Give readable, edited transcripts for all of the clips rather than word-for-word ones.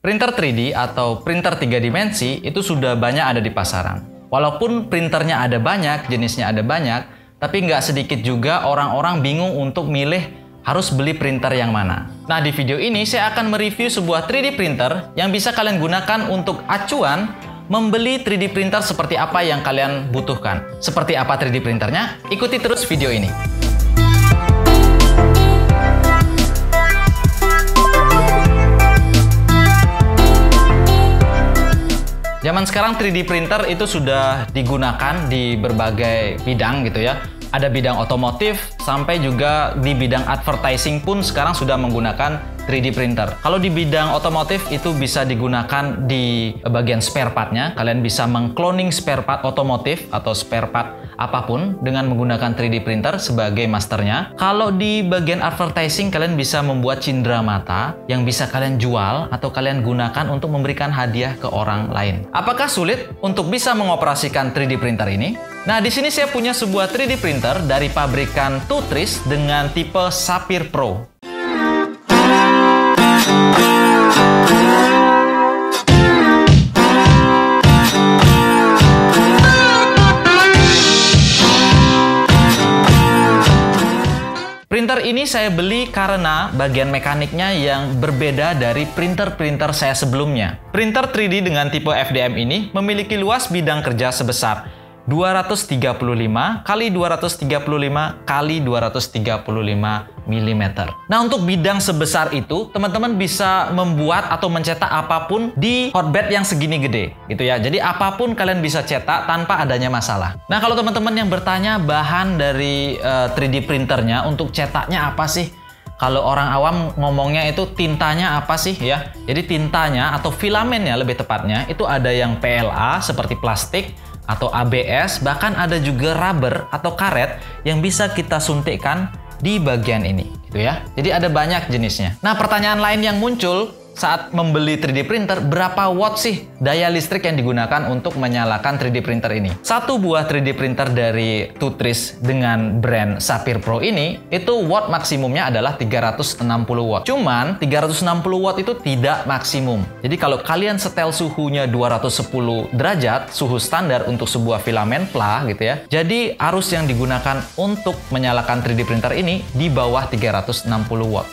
Printer 3D atau printer 3 dimensi itu sudah banyak ada di pasaran. Walaupun printernya ada banyak, jenisnya ada banyak, tapi nggak sedikit juga orang-orang bingung untuk milih harus beli printer yang mana. Nah, di video ini saya akan mereview sebuah 3D printer yang bisa kalian gunakan untuk acuan membeli 3D printer seperti apa yang kalian butuhkan. Seperti apa 3D printernya? Ikuti terus video ini. Zaman sekarang 3D printer itu sudah digunakan di berbagai bidang gitu ya. Ada bidang otomotif, sampai juga di bidang advertising pun sekarang sudah menggunakan 3D printer. Kalau di bidang otomotif itu bisa digunakan di bagian spare part-nya. Kalian bisa mengcloning spare part otomotif atau spare part apapun dengan menggunakan 3D printer sebagai masternya. Kalau di bagian advertising, kalian bisa membuat cindera mata yang bisa kalian jual atau kalian gunakan untuk memberikan hadiah ke orang lain. Apakah sulit untuk bisa mengoperasikan 3D printer ini? Nah, di sini saya punya sebuah 3D printer dari pabrikan Tutris dengan tipe Sapphire Pro. Printer ini saya beli karena bagian mekaniknya yang berbeda dari printer-printer saya sebelumnya. Printer 3D dengan tipe FDM ini memiliki luas bidang kerja sebesar 235 kali 235 kali 235 mm. Nah, untuk bidang sebesar itu, teman-teman bisa membuat atau mencetak apapun di hotbed yang segini gede, gitu ya. Jadi apapun kalian bisa cetak tanpa adanya masalah. Nah, kalau teman-teman yang bertanya bahan dari 3D printernya untuk cetaknya apa sih? Kalau orang awam ngomongnya itu tintanya apa sih ya? Jadi tintanya atau filamennya lebih tepatnya itu ada yang PLA seperti plastik atau ABS, bahkan ada juga rubber atau karet yang bisa kita suntikkan di bagian ini, gitu ya. Jadi ada banyak jenisnya. Nah, pertanyaan lain yang muncul saat membeli 3D printer, berapa watt sih daya listrik yang digunakan untuk menyalakan 3D printer ini? Satu buah 3D printer dari Tutris dengan brand Sapphire Pro ini, itu watt maksimumnya adalah 360 watt. Cuman 360 watt itu tidak maksimum. Jadi kalau kalian setel suhunya 210 derajat, suhu standar untuk sebuah filamen PLA gitu ya. Jadi arus yang digunakan untuk menyalakan 3D printer ini di bawah 360 watt.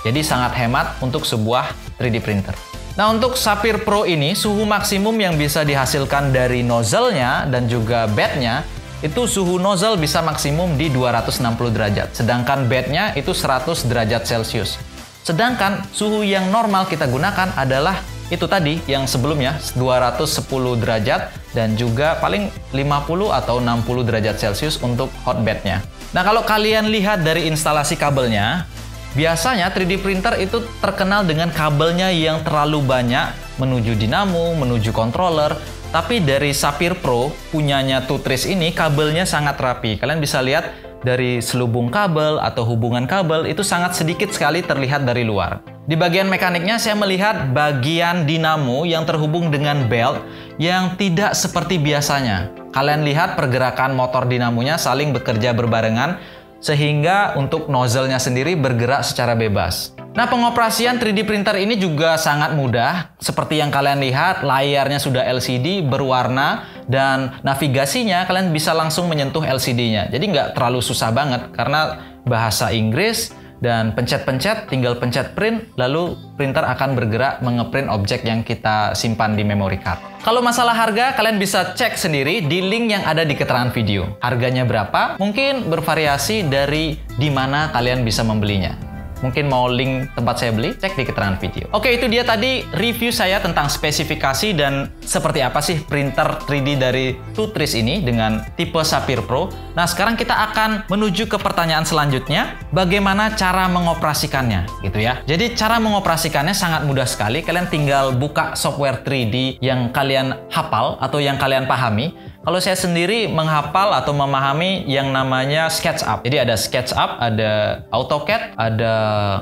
Jadi sangat hemat untuk sebuah 3D printer. Nah, untuk Sapphire Pro ini, suhu maksimum yang bisa dihasilkan dari nozzle-nya dan juga bednya, itu suhu nozzle bisa maksimum di 260 derajat. Sedangkan bednya itu 100 derajat Celcius. Sedangkan suhu yang normal kita gunakan adalah itu tadi, yang sebelumnya 210 derajat dan juga paling 50 atau 60 derajat Celcius untuk hotbed-nya. Nah, kalau kalian lihat dari instalasi kabelnya, biasanya 3D printer itu terkenal dengan kabelnya yang terlalu banyak menuju dinamo, menuju controller. Tapi dari Sapphire Pro punyanya Tutris ini kabelnya sangat rapi. Kalian bisa lihat dari selubung kabel atau hubungan kabel itu sangat sedikit sekali terlihat dari luar. Di bagian mekaniknya saya melihat bagian dinamo yang terhubung dengan belt yang tidak seperti biasanya. Kalian lihat pergerakan motor dinamonya saling bekerja berbarengan, sehingga untuk nozzle-nya sendiri bergerak secara bebas. Nah, pengoperasian 3D printer ini juga sangat mudah. Seperti yang kalian lihat, layarnya sudah LCD berwarna dan navigasinya kalian bisa langsung menyentuh LCD-nya. Jadi nggak terlalu susah banget karena bahasa Inggris dan pencet-pencet, tinggal pencet print, lalu printer akan bergerak mengeprint objek yang kita simpan di memory card. Kalau masalah harga, kalian bisa cek sendiri di link yang ada di keterangan video. Harganya berapa? Mungkin bervariasi dari di mana kalian bisa membelinya. Mungkin mau link tempat saya beli, cek di keterangan video. Oke, itu dia tadi review saya tentang spesifikasi dan seperti apa sih printer 3D dari Tutris ini dengan tipe Sapphire Pro. Nah, sekarang kita akan menuju ke pertanyaan selanjutnya, bagaimana cara mengoperasikannya, gitu ya. Jadi, cara mengoperasikannya sangat mudah sekali. Kalian tinggal buka software 3D yang kalian hafal atau yang kalian pahami. Kalau saya sendiri menghafal atau memahami yang namanya SketchUp. Jadi ada SketchUp, ada AutoCAD, ada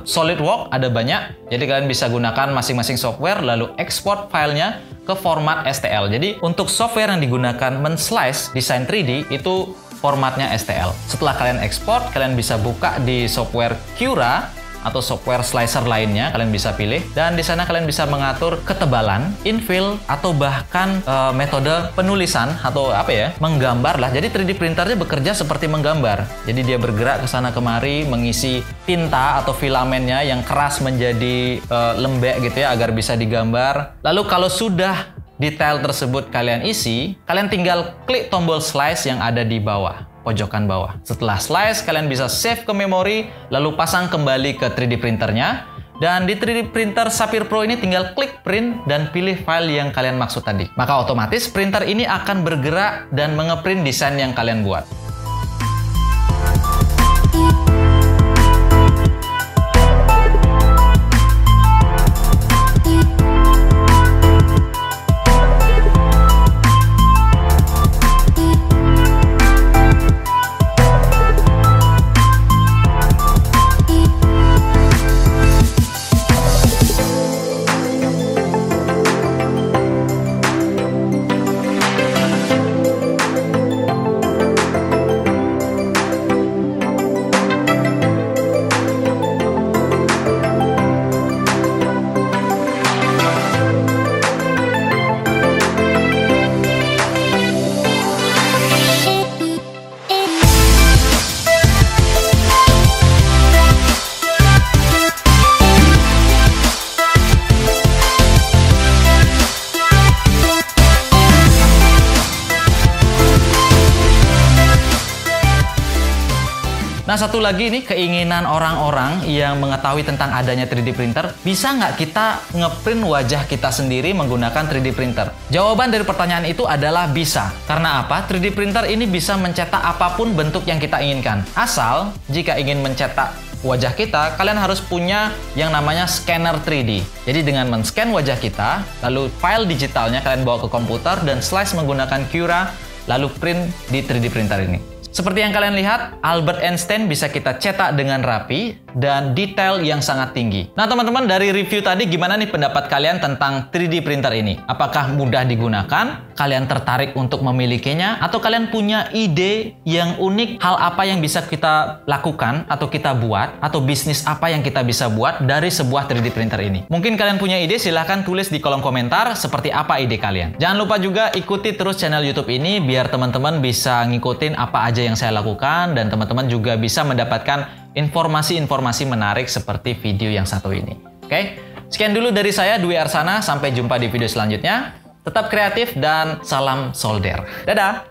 SolidWorks, ada banyak. Jadi kalian bisa gunakan masing-masing software lalu ekspor filenya ke format STL. Jadi untuk software yang digunakan men-slice desain 3D itu formatnya STL. Setelah kalian ekspor, kalian bisa buka di software Cura atau software slicer lainnya kalian bisa pilih. Dan di sana kalian bisa mengatur ketebalan, infill, atau bahkan metode penulisan atau menggambar lah. Jadi 3D printernya bekerja seperti menggambar. Jadi dia bergerak ke sana kemari mengisi tinta atau filamennya yang keras menjadi lembek gitu ya agar bisa digambar. Lalu kalau sudah detail tersebut kalian isi, kalian tinggal klik tombol slice yang ada di bawah, pojokan bawah. Setelah slice, kalian bisa save ke memori, lalu pasang kembali ke 3D printernya. Dan di 3D printer Sapphire Pro ini tinggal klik print dan pilih file yang kalian maksud tadi. Maka otomatis printer ini akan bergerak dan mengeprint desain yang kalian buat. Nah, satu lagi nih keinginan orang-orang yang mengetahui tentang adanya 3D printer, bisa nggak kita ngeprint wajah kita sendiri menggunakan 3D printer? Jawaban dari pertanyaan itu adalah bisa. Karena apa? 3D printer ini bisa mencetak apapun bentuk yang kita inginkan. Asal, jika ingin mencetak wajah kita, kalian harus punya yang namanya scanner 3D. Jadi dengan men-scan wajah kita, lalu file digitalnya kalian bawa ke komputer dan slice menggunakan Cura, lalu print di 3D printer ini. Seperti yang kalian lihat, Albert Einstein bisa kita cetak dengan rapi dan detail yang sangat tinggi. Nah teman-teman, dari review tadi gimana nih pendapat kalian tentang 3D printer ini? Apakah mudah digunakan? Kalian tertarik untuk memilikinya? Atau kalian punya ide yang unik, hal apa yang bisa kita lakukan atau kita buat? Atau bisnis apa yang kita bisa buat dari sebuah 3D printer ini? Mungkin kalian punya ide, silahkan tulis di kolom komentar seperti apa ide kalian. Jangan lupa juga ikuti terus channel YouTube ini biar teman-teman bisa ngikutin apa aja yang saya lakukan dan teman-teman juga bisa mendapatkan informasi-informasi menarik seperti video yang satu ini. Oke, sekian dulu dari saya, Dwi Arsana. Sampai jumpa di video selanjutnya. Tetap kreatif dan salam solder. Dadah!